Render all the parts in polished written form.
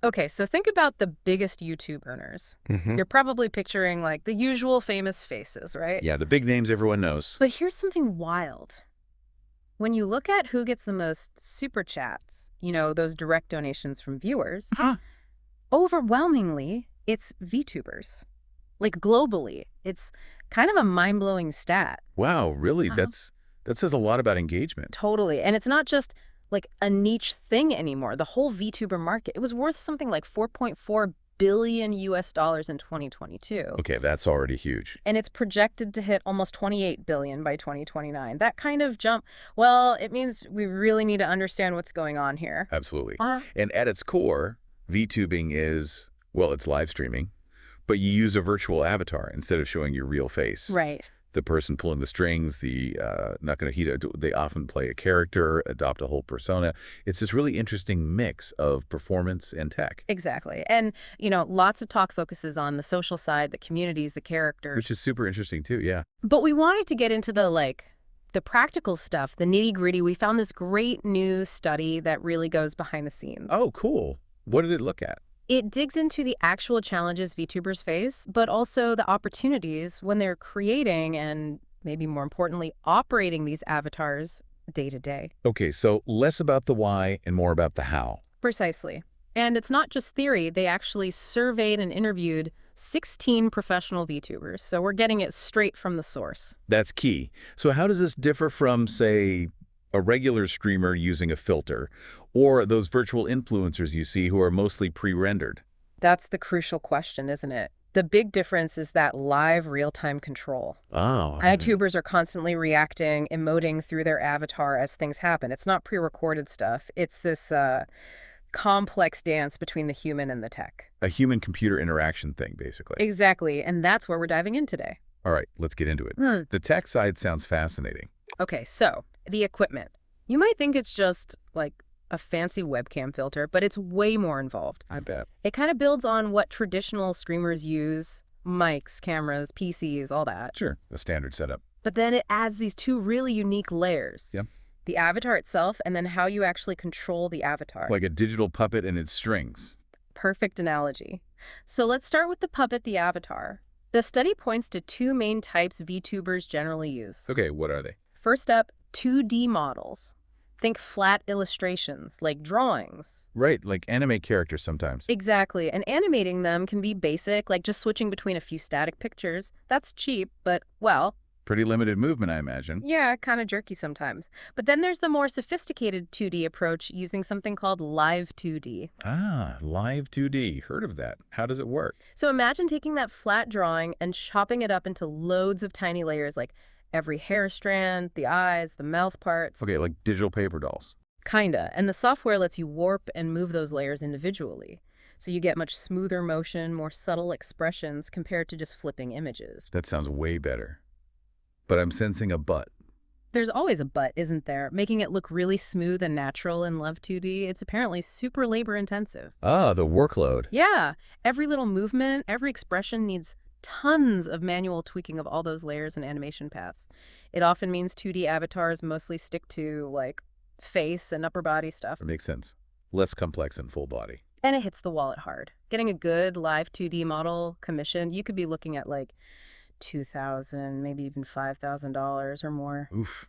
Okay, so think about the biggest YouTube earners. Hmm. You're probably picturing like the usual famous faces, right? Yeah, the big names everyone knows. But here's something wild. When you look at who gets the most super chats, those direct donations from viewers, Huh? overwhelmingly, it's VTubers. Like globally, it's kind of a mind-blowing stat. Wow, really? Uh-huh. That says a lot about engagement. Totally. And it's not just like a niche thing anymore. The whole VTuber market, it was worth something like 4.4 billion US dollars in 2022. Okay, that's already huge. And it's projected to hit almost 28 billion by 2029. That kind of jump, well, it means we really need to understand what's going on here. Absolutely. Uh, And at its core, VTubing is, well, it's live streaming, but you use a virtual avatar instead of showing your real face. right. The person pulling the strings, the not going to they often play a character, adopt a whole persona. It's this really interesting mix of performance and tech, Exactly. And, lots of talk focuses on the social side, the communities, the which characters. is super interesting too. Yeah. But we wanted to get into the practical stuff, the nitty-gritty. We found this great new study that really goes behind the scenes. Oh, cool. What did it look at? It digs into the actual challenges VTubers face, but also the opportunities when they're creating and, maybe more importantly, operating these avatars day to day. Okay, so less about the why and more about the how. Precisely. And it's not just theory. They actually surveyed and interviewed 16 professional VTubers, so we're getting it straight from the source. That's key. So how does this differ from, say, a regular streamer using a filter, or those virtual influencers you see who are mostly pre-rendered? That's the crucial question, isn't it? The big difference is that live real-time control. Oh, YouTubers are constantly reacting, emoting through their avatar as things happen. It's not pre-recorded stuff. It's this complex dance between the human and the tech. a human-computer interaction thing, basically. Exactly, and that's where we're diving in today. All right, let's get into it. Hmm. The tech side sounds fascinating. Okay, so the equipment. You might think it's just like a fancy webcam filter, but it's way more involved. I bet. It kind of builds on what traditional streamers use, mics, cameras, PCs, all that. Sure, the standard setup. But then it adds these two really unique layers. Yep. The avatar itself, and then how you actually control the avatar. Like a digital puppet and its strings. Perfect analogy. So let's start with the puppet, the avatar. The study points to two main types VTubers generally use. Okay, what are they? First up, 2D models. Think flat illustrations, like drawings. Right, like anime characters sometimes. Exactly, and animating them can be basic, like just switching between a few static pictures. That's cheap, but, well, Pretty limited movement, I imagine. yeah, kind of jerky sometimes. But then there's the more sophisticated 2D approach using something called live 2D. Ah, live 2D. Heard of that. How does it work? So imagine taking that flat drawing and chopping it up into loads of tiny layers, like every hair strand, the eyes, the mouth parts. Okay, like digital paper dolls. Kinda. And the software lets you warp and move those layers individually. So you get much smoother motion, more subtle expressions compared to just flipping images. That sounds way better. But I'm sensing a but. There's always a but, isn't there? Making it look really smooth and natural in Love 2D, it's apparently super labor intensive. Ah, the workload. Yeah, every little movement, every expression needs tons of manual tweaking of all those layers and animation paths. It often means 2D avatars mostly stick to, like, face and upper body stuff. That makes sense. Less complex than full body. And it hits the wallet hard. Getting a good live 2D model commissioned, you could be looking at like $2,000, maybe even $5,000 or more. Oof.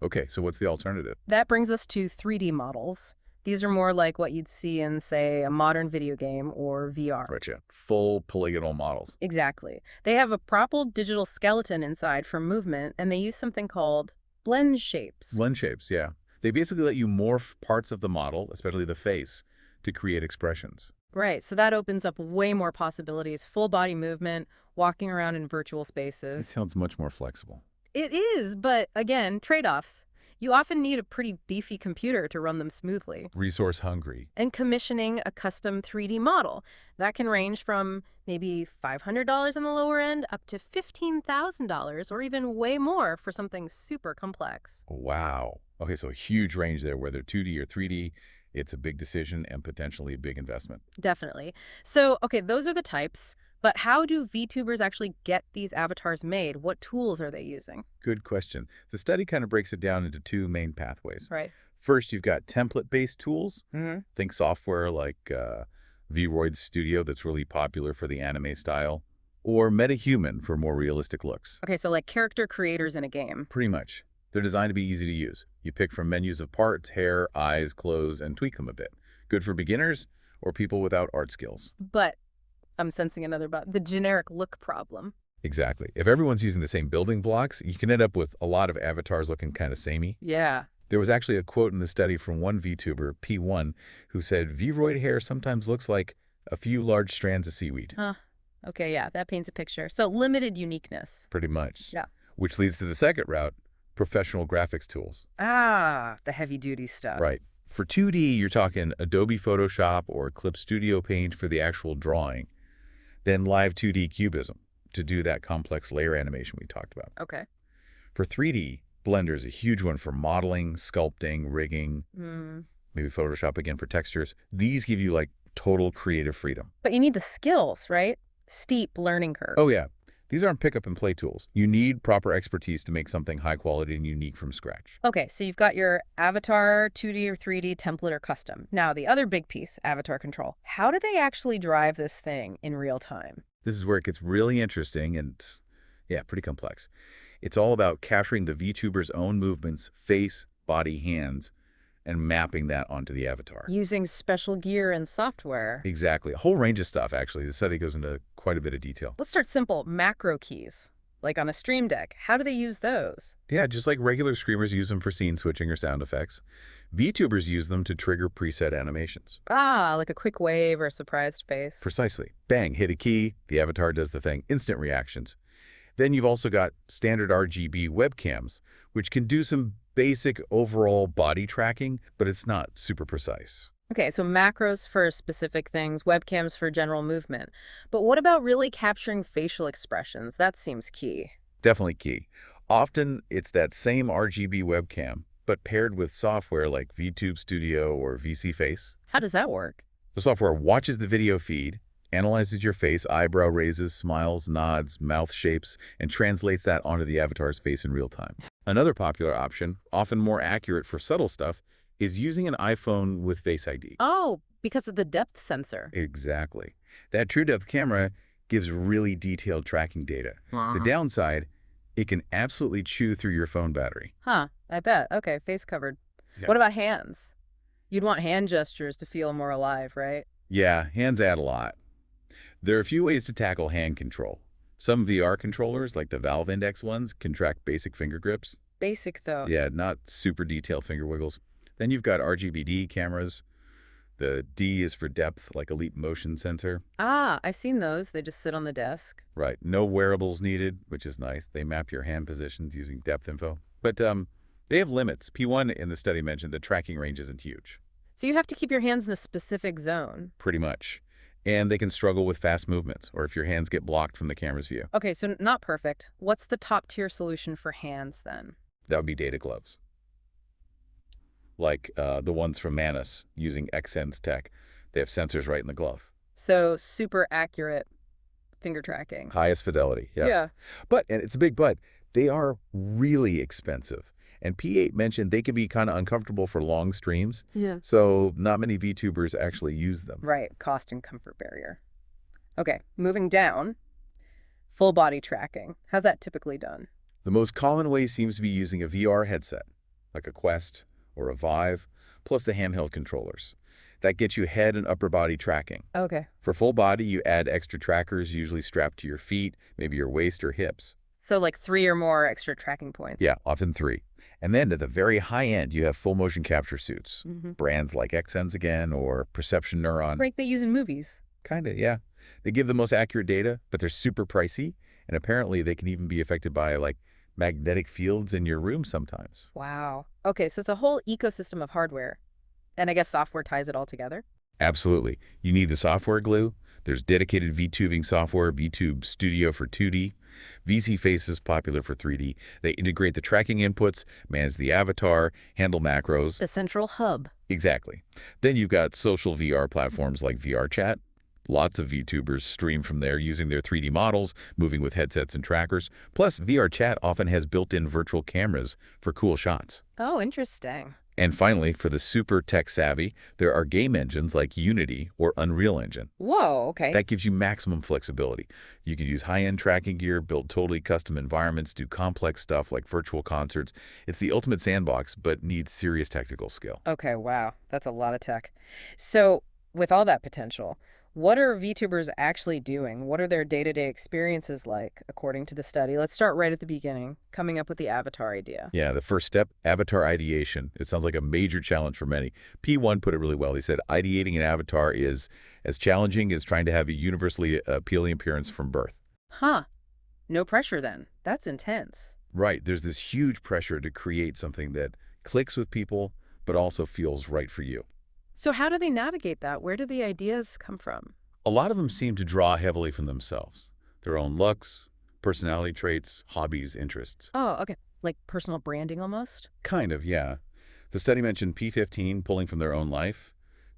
Okay, so what's the alternative? That brings us to 3D models. These are more like what you'd see in, say, a modern video game or VR. Gotcha. Full polygonal models. Exactly. They have a proper digital skeleton inside for movement, and they use something called blend shapes. Blend shapes, yeah. They basically let you morph parts of the model, especially the face, to create expressions. Right, so that opens up way more possibilities. Full body movement, walking around in virtual It spaces. sounds much more flexible. It is, but again, trade-offs. You often need a pretty beefy computer to run them smoothly. Resource hungry. And commissioning a custom 3D model. That can range from maybe $500 on the lower end up to $15,000 or even way more for something super complex. Wow. Okay, so a huge range there, whether 2D or 3D. It's a big decision and potentially a big investment. Definitely. So, okay, those are the types. But how do VTubers actually get these avatars made? What tools are they using? Good question. The study kind of breaks it down into two main pathways. Right. First, you've got template-based tools. Mm-hmm. Think software like Vroid Studio that's really popular for the anime style, or MetaHuman for more realistic looks. Okay, so like character creators in a game. Pretty much. They're designed to be easy to use. You pick from menus of parts, hair, eyes, clothes, and tweak them a bit. Good for beginners or people without art skills. But I'm sensing another but. The generic look problem. Exactly. If everyone's using the same building blocks, you can end up with a lot of avatars looking kind of samey. Yeah. There was actually a quote in the study from one VTuber, P1, who said, Vroid hair sometimes looks like a few large strands of seaweed. Huh. Okay, yeah, that paints a picture. So limited uniqueness. Pretty much. Yeah. Which leads to the second route, professional graphics tools. Ah, the heavy-duty stuff. Right. For 2D, you're talking Adobe Photoshop or Clip Studio Paint for the actual drawing. Then Live 2D Cubism to do that complex layer animation we talked about. Okay. For 3D, Blender is a huge one for modeling, sculpting, rigging, maybe Photoshop again for textures. These give you like total creative freedom. But you need the skills, right? Steep learning curve. Oh yeah. These aren't pick up and play tools. You need proper expertise to make something high quality and unique from scratch. Okay, so you've got your avatar, 2D or 3D, template or custom. Now, the other big piece, avatar control. How do they actually drive this thing in real time? This is where it gets really interesting and, yeah, pretty complex. It's all about capturing the VTuber's own movements, face, body, hands, and mapping that onto the avatar. Using special gear and software. Exactly. A whole range of stuff, actually. The study goes into quite a bit of detail. Let's start simple. Macro keys, like on a Stream Deck. How do they use those? Yeah, just like regular streamers use them for scene switching or sound effects, VTubers use them to trigger preset animations. Ah, like a quick wave or a surprised face. Precisely. Bang, hit a key, the avatar does the thing, instant reactions. Then you've also got standard RGB webcams, which can do some basic overall body tracking, but it's not super precise. Okay, so macros for specific things, webcams for general movement. But what about really capturing facial expressions? That seems key. Definitely key. Often it's that same RGB webcam, but paired with software like VTube Studio or VC Face. How does that work? The software watches the video feed, analyzes your face, eyebrow raises, smiles, nods, mouth shapes, and translates that onto the avatar's face in real time. Another popular option, often more accurate for subtle stuff, is using an iPhone with Face ID. Oh, because of the depth sensor. Exactly. That true depth camera gives really detailed tracking data. The downside, it can absolutely chew through your phone battery. Huh, I bet. Okay, face covered. Yeah. What about hands? You'd want hand gestures to feel more alive, right? Yeah, hands add a lot. There are a few ways to tackle hand control. Some VR controllers, like the Valve Index ones, can track basic finger grips. Basic, though. Yeah, not super detailed finger wiggles. Then you've got RGBD cameras. The D is for depth, like a Leap motion sensor. Ah, I've seen those. They just sit on the desk. Right. No wearables needed, which is nice. They map your hand positions using depth info. But they have limits. P1 in the study mentioned the tracking range isn't huge. So you have to keep your hands in a specific zone. Pretty much. And they can struggle with fast movements, or if your hands get blocked from the camera's view. Okay, so not perfect. What's the top-tier solution for hands, then? That would be data gloves. Like the ones from Manus using Xsense tech. They have sensors right in the glove. So super accurate finger tracking. Highest fidelity, yeah. But, and it's a big but, they are really expensive. And P8 mentioned they can be kind of uncomfortable for long streams. Yeah. So not many VTubers actually use them. Right, cost and comfort barrier. Okay, moving down, full body tracking. How's that typically done? The most common way seems to be using a VR headset, like a Quest or a Vive, plus the handheld controllers. That gets you head and upper body tracking. Okay. For full body, you add extra trackers, usually strapped to your feet, maybe your waist or hips. So like 3 or more extra tracking points. Yeah, often 3. And then at the very high end, you have full motion capture suits. Brands like Xsense again or Perception Neuron. Like they use in movies. Kind of, yeah. They give the most accurate data, but they're super pricey. And apparently they can even be affected by like magnetic fields in your room sometimes. Wow. Okay, so it's a whole ecosystem of hardware. And I guess software ties it all together? Absolutely. You need the software glue. There's dedicated VTubing software, VTube Studio for 2D. VC Face is popular for 3D. They integrate the tracking inputs, manage the avatar, handle macros. The central hub. Exactly. Then you've got social VR platforms like VRChat. Lots of VTubers stream from there using their 3D models, moving with headsets and trackers. Plus, VRChat often has built-in virtual cameras for cool shots. Oh, interesting. And finally, for the super tech-savvy, there are game engines like Unity or Unreal Engine. Whoa, okay. That gives you maximum flexibility. You can use high-end tracking gear, build totally custom environments, do complex stuff like virtual concerts. It's the ultimate sandbox, but needs serious technical skill. Okay, wow. That's a lot of tech. So, with all that potential, what are VTubers actually doing? What are their day-to-day experiences like, according to the study? Let's start right at the beginning, coming up with the avatar idea. Yeah, the first step, avatar ideation. It sounds like a major challenge for many. P1 put it really well. He said, ideating an avatar is as challenging as trying to have a universally appealing appearance from birth. Huh. No pressure then. That's intense. Right, there's this huge pressure to create something that clicks with people, but also feels right for you. So how do they navigate that? Where do the ideas come from? A lot of them seem to draw heavily from themselves, their own looks, personality traits, hobbies, interests. Oh, okay. Like personal branding almost? Kind of, yeah. The study mentioned P15 pulling from their own life.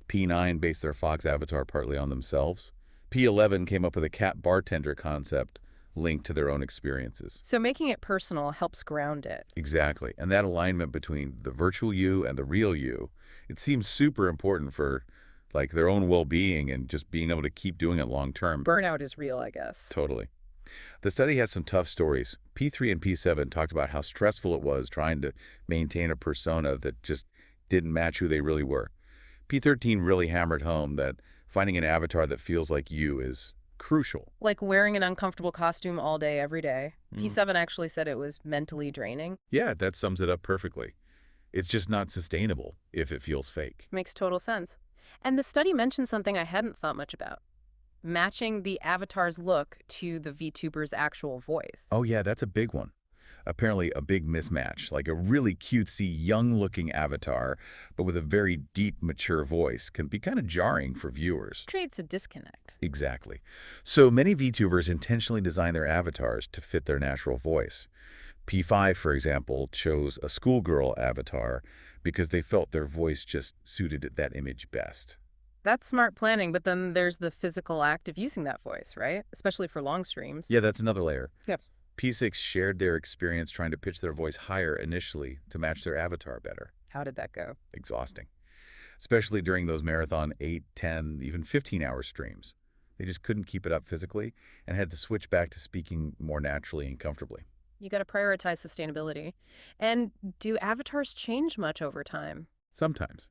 P9 based their Fox avatar partly on themselves. P11 came up with a cat bartender concept linked to their own experiences. So making it personal helps ground it. Exactly. And that alignment between the virtual you and the real you, it seems super important for like their own well-being and just being able to keep doing it long term. Burnout is real, I guess. Totally. The study has some tough stories. P3 and P7 talked about how stressful it was trying to maintain a persona that just didn't match who they really were. P13 really hammered home that finding an avatar that feels like you is crucial. Like wearing an uncomfortable costume all day, every day. Mm. P7 actually said it was mentally draining. Yeah, that sums it up perfectly. It's just not sustainable if it feels fake. Makes total sense. And the study mentioned something I hadn't thought much about. Matching the avatar's look to the VTuber's actual voice. Oh yeah, that's a big one. Apparently a big mismatch, like a really cutesy, young-looking avatar, but with a very deep, mature voice, can be kind of jarring for viewers. Creates a disconnect. Exactly. So many VTubers intentionally design their avatars to fit their natural voice. P5, for example, chose a schoolgirl avatar because they felt their voice just suited that image best. That's smart planning, but then there's the physical act of using that voice, right? Especially for long streams. Yeah, that's another layer. Yep. P6 shared their experience trying to pitch their voice higher initially to match their avatar better. How did that go? Exhausting. Especially during those marathon 8, 10, even 15-hour streams. They just couldn't keep it up physically and had to switch back to speaking more naturally and comfortably. You got to prioritize sustainability. And do avatars change much over time? Sometimes.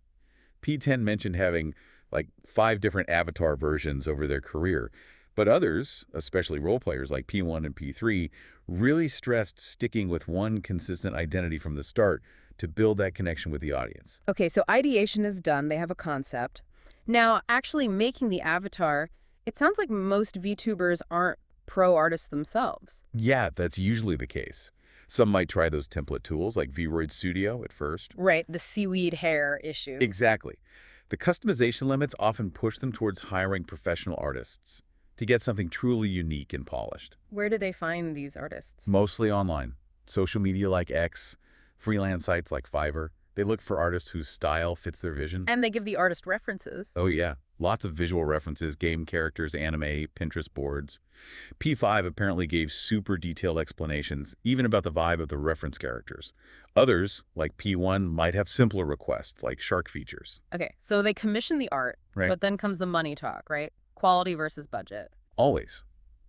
P10 mentioned having like 5 different avatar versions over their career, but others, especially role players like P1 and P3, really stressed sticking with one consistent identity from the start to build that connection with the audience. Okay, so ideation is done. They have a concept. Now, actually making the avatar, it sounds like most VTubers aren't pro artists themselves. Yeah, that's usually the case. Some might try those template tools like VRoid Studio at first. Right, the seaweed hair issue. Exactly. The customization limits often push them towards hiring professional artists to get something truly unique and polished. Where do they find these artists? Mostly online. Social media like X, freelance sites like Fiverr. They look for artists whose style fits their vision. And they give the artist references. Oh yeah, lots of visual references, game characters, anime, Pinterest boards. P5 apparently gave super detailed explanations, even about the vibe of the reference characters. Others, like P1, might have simpler requests, like shark features. Okay, so they commission the art, Right. but then comes the money talk, right? Quality versus budget. Always.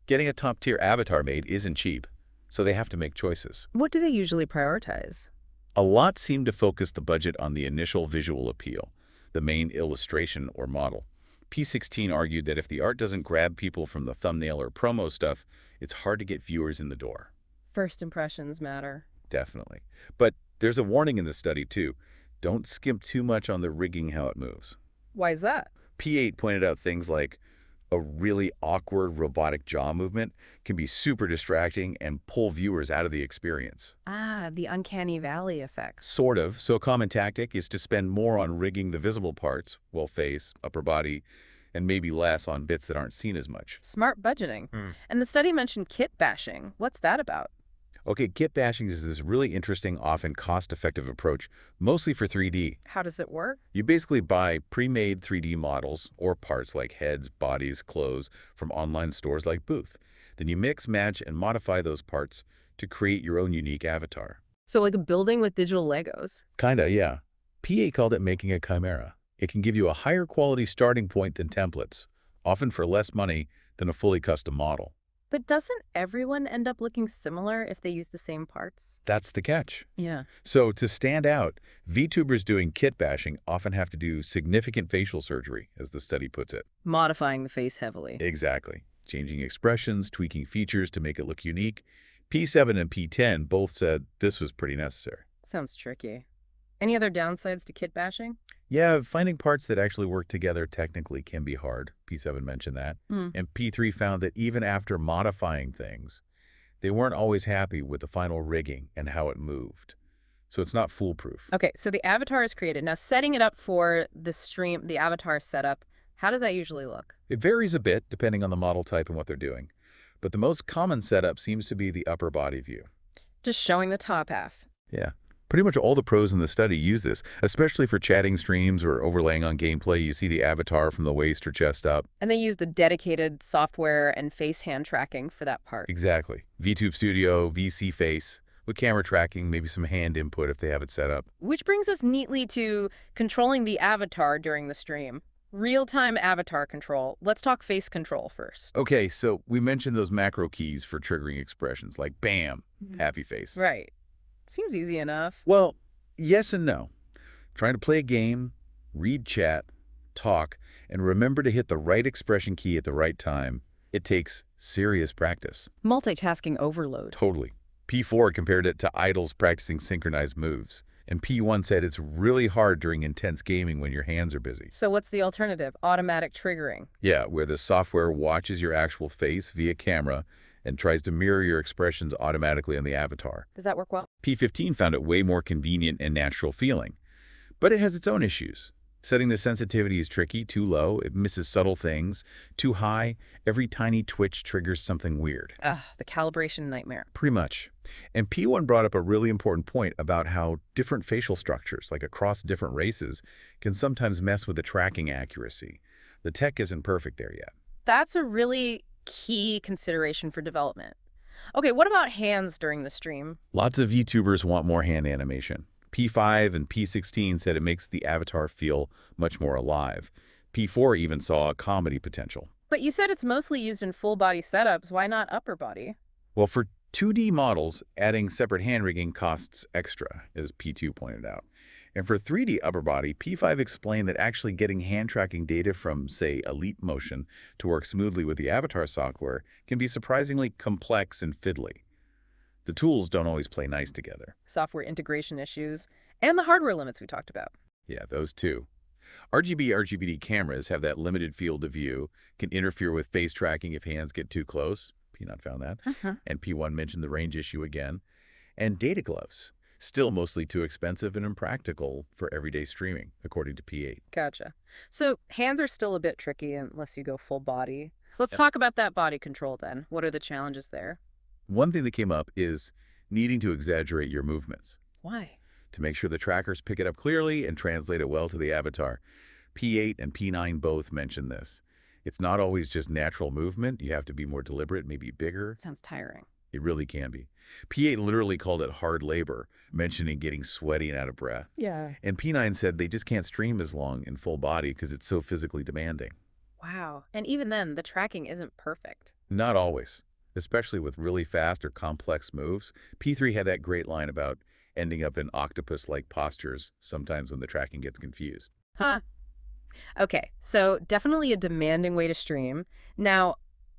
Getting a top-tier avatar made isn't cheap, so they have to make choices. What do they usually prioritize? A lot seem to focus the budget on the initial visual appeal, the main illustration or model. P16 argued that if the art doesn't grab people from the thumbnail or promo stuff, it's hard to get viewers in the door. First impressions matter. Definitely. But there's a warning in the study, too. Don't skimp too much on the rigging how it moves. Why is that? P8 pointed out things like a really awkward robotic jaw movement can be super distracting and pull viewers out of the experience. Ah, the uncanny valley effect. Sort of. So a common tactic is to spend more on rigging the visible parts, well, face, upper body, and maybe less on bits that aren't seen as much. Smart budgeting. And the study mentioned kit bashing. What's that about? Okay, kit bashing is this really interesting, often cost-effective approach, mostly for 3D. How does it work? You basically buy pre-made 3D models or parts like heads, bodies, clothes from online stores like Booth. Then you mix, match, and modify those parts to create your own unique avatar. So like a building with digital Legos. Kinda, yeah. P8 called it making a chimera. It can give you a higher quality starting point than templates, often for less money than a fully custom model. But doesn't everyone end up looking similar if they use the same parts? That's the catch. Yeah. So to stand out, VTubers doing kit bashing often have to do significant facial surgery, as the study puts it. Modifying the face heavily. Exactly. Changing expressions, tweaking features to make it look unique. P7 and P10 both said this was pretty necessary. Sounds tricky. Any other downsides to kit bashing? Yeah, finding parts that actually work together technically can be hard. P7 mentioned that. Hmm. And P3 found that even after modifying things, they weren't always happy with the final rigging and how it moved. So it's not foolproof. Okay, so the avatar is created. Now, setting it up for the stream, the avatar setup, how does that usually look? It varies a bit depending on the model type and what they're doing. But the most common setup seems to be the upper body view. Just showing the top half. Yeah. Pretty much all the pros in the study use this, especially for chatting streams or overlaying on gameplay. You see the avatar from the waist or chest up. And they use the dedicated software and face hand tracking for that part. Exactly. VTube Studio, VC Face, with camera tracking, maybe some hand input if they have it set up. Which brings us neatly to controlling the avatar during the stream. Real-time avatar control. Let's talk face control first. Okay, so we mentioned those macro keys for triggering expressions, like bam, happy face. Right. Seems easy enough. Well, yes and no. Trying to play a game, read chat, talk, and remember to hit the right expression key at the right time, it takes serious practice. Multitasking overload. Totally. P4 compared it to idols practicing synchronized moves. And P1 said it's really hard during intense gaming when your hands are busy. So what's the alternative? Automatic triggering. Yeah, where the software watches your actual face via camera and tries to mirror your expressions automatically on the avatar. Does that work well? P15 found it way more convenient and natural feeling. But it has its own issues. Setting the sensitivity is tricky. Too low, it misses subtle things. Too high, every tiny twitch triggers something weird. The calibration nightmare. Pretty much. And P1 brought up a really important point about how different facial structures, like across different races, can sometimes mess with the tracking accuracy. The tech isn't perfect there yet. That's a really key consideration for development. Okay, what about hands during the stream? Lots of VTubers want more hand animation. P5 and P16 said it makes the avatar feel much more alive. P4 even saw a comedy potential. But you said it's mostly used in full body setups. Why not upper body? Well, for 2D models, adding separate hand rigging costs extra, as P2 pointed out. And for 3D upper body, P5 explained that actually getting hand tracking data from, say, Elite Motion to work smoothly with the avatar software can be surprisingly complex and fiddly. The tools don't always play nice together. Software integration issues and the hardware limits we talked about. Yeah, those too. RGB/RGBD cameras have that limited field of view, can interfere with face tracking if hands get too close. P0 found that. And P1 mentioned the range issue again. And data gloves, still mostly too expensive and impractical for everyday streaming, according to P8. Gotcha. So hands are still a bit tricky unless you go full body. Let's talk about that body control then. What are the challenges there? One thing that came up is needing to exaggerate your movements Why? to make sure the trackers pick it up clearly and translate it well to the avatar. P8 and P9 both mentioned this. It's not always just natural movement. You have to be more deliberate, maybe bigger. Sounds tiring. It really can be. P8 literally called it hard labor, mentioning getting sweaty and out of breath. Yeah. And P9 said they just can't stream as long in full body because it's so physically demanding. Wow. And even then, the tracking isn't perfect. Not always, especially with really fast or complex moves. P3 had that great line about ending up in octopus-like postures sometimes when the tracking gets confused. Huh. Okay, so definitely a demanding way to stream. Now,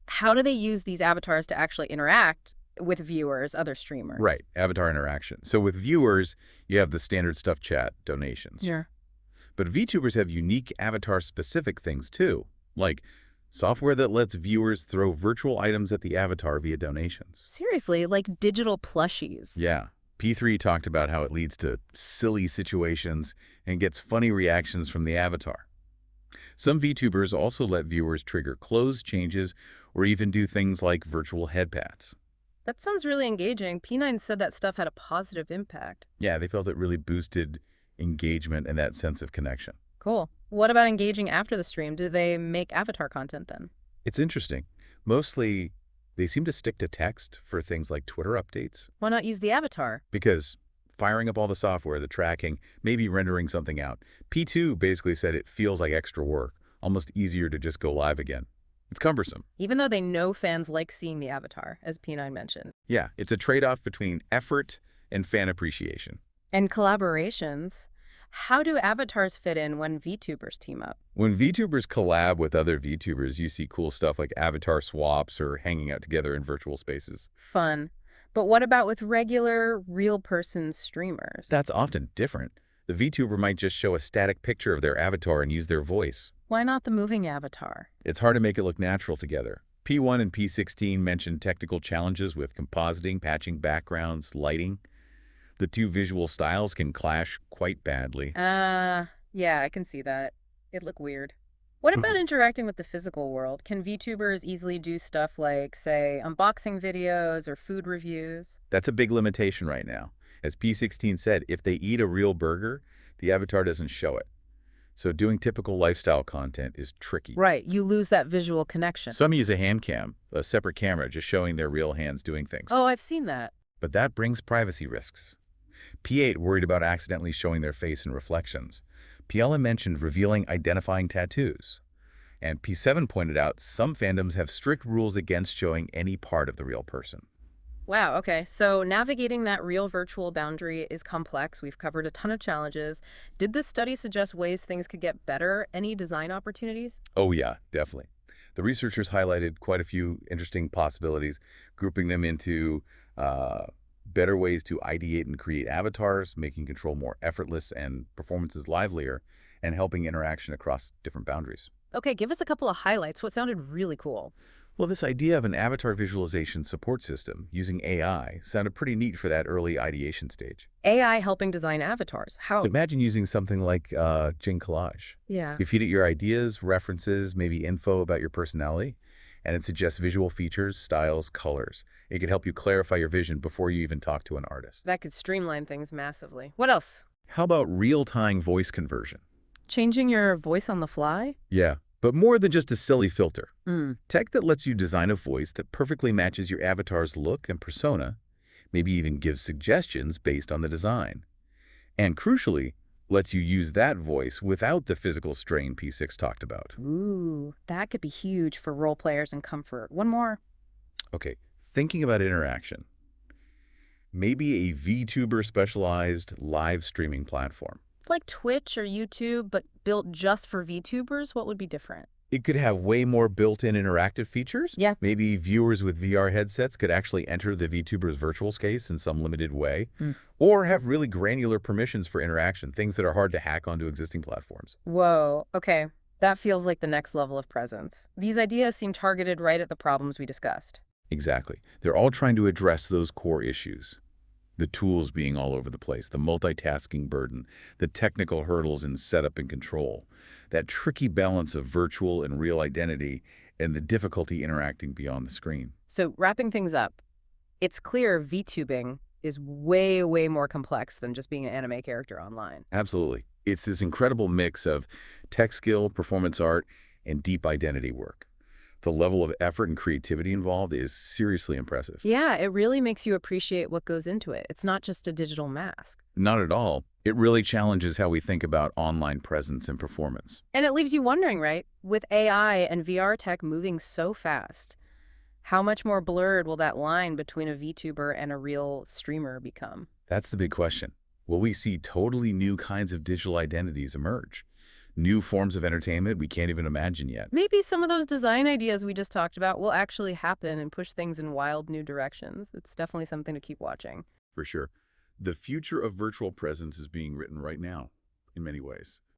how do they use these avatars to actually interact with viewers, other streamers? Right, avatar interaction. So with viewers, you have the standard stuff chat, donations. Yeah. But VTubers have unique avatar-specific things too, like software that lets viewers throw virtual items at the avatar via donations. Seriously, like digital plushies. Yeah. P3 talked about how it leads to silly situations and gets funny reactions from the avatar. Some VTubers also let viewers trigger clothes changes or even do things like virtual head pats. That sounds really engaging. P9 said that stuff had a positive impact. Yeah, they felt it really boosted engagement and that sense of connection. Cool. What about engaging after the stream? Do they make avatar content then? It's interesting. Mostly, they seem to stick to text for things like Twitter updates Why not use the avatar? because firing up all the software, the tracking, maybe rendering something out. P2 basically said it feels like extra work, almost easier to just go live again. It's cumbersome. Even though they know fans like seeing the avatar, as P9 mentioned. Yeah, it's a trade-off between effort and fan appreciation. And collaborations. How do avatars fit in when VTubers team up? When VTubers collab with other VTubers, you see cool stuff like avatar swaps or hanging out together in virtual spaces. Fun. But what about with regular, real-person streamers? That's often different. The VTuber might just show a static picture of their avatar and use their voice. Why not the moving avatar? It's hard to make it look natural together. P1 and P16 mentioned technical challenges with compositing, patching backgrounds, lighting. The two visual styles can clash quite badly. Yeah, I can see that. It'd look weird. What about interacting with the physical world? Can VTubers easily do stuff like, say, unboxing videos or food reviews? That's a big limitation right now. As P16 said, if they eat a real burger, the avatar doesn't show it. So doing typical lifestyle content is tricky. Right, you lose that visual connection. Some use a hand cam, a separate camera, just showing their real hands doing things. Oh, I've seen that. But that brings privacy risks. P8 worried about accidentally showing their face in reflections. PLM mentioned revealing identifying tattoos. And P7 pointed out some fandoms have strict rules against showing any part of the real person. Wow, okay. So navigating that real virtual boundary is complex. We've covered a ton of challenges. Did this study suggest ways things could get better? Any design opportunities? Oh yeah, definitely. The researchers highlighted quite a few interesting possibilities, grouping them into better ways to ideate and create avatars, making control more effortless and performances livelier, and helping interaction across different boundaries. Okay, give us a couple of highlights. What sounded really cool? Well, this idea of an avatar visualization support system using AI sounded pretty neat for that early ideation stage. AI helping design avatars. How? So imagine using something like Jing Collage. Yeah. You feed it your ideas, references, maybe info about your personality, and it suggests visual features, styles, colors. It could help you clarify your vision before you even talk to an artist. That could streamline things massively. What else? How about real-time voice conversion? Changing your voice on the fly? Yeah, but more than just a silly filter. Mm. Tech that lets you design a voice that perfectly matches your avatar's look and persona, maybe even gives suggestions based on the design. And crucially, lets you use that voice without the physical strain P6 talked about. Ooh, that could be huge for role players and comfort. One more. Okay, thinking about interaction. Maybe a VTuber specialized live streaming platform. Like Twitch or YouTube, but built just for VTubers, what would be different? It could have way more built-in interactive features. Yeah. Maybe viewers with VR headsets could actually enter the VTuber's virtual space in some limited way, or have really granular permissions for interaction, things that are hard to hack onto existing platforms. Whoa, okay. That feels like the next level of presence. These ideas seem targeted right at the problems we discussed. Exactly. They're all trying to address those core issues. The tools being all over the place, the multitasking burden, the technical hurdles in setup and control, that tricky balance of virtual and real identity, and the difficulty interacting beyond the screen. So wrapping things up, it's clear VTubing is way, way more complex than just being an anime character online. Absolutely. It's this incredible mix of tech skill, performance art, and deep identity work. The level of effort and creativity involved is seriously impressive. Yeah, it really makes you appreciate what goes into it. It's not just a digital mask. Not at all. It really challenges how we think about online presence and performance. And it leaves you wondering, right? With AI and VR tech moving so fast, how much more blurred will that line between a VTuber and a real streamer become? That's the big question. Will we see totally new kinds of digital identities emerge? New forms of entertainment we can't even imagine yet. Maybe some of those design ideas we just talked about will actually happen and push things in wild new directions. It's definitely something to keep watching. For sure. The future of virtual presence is being written right now, in many ways.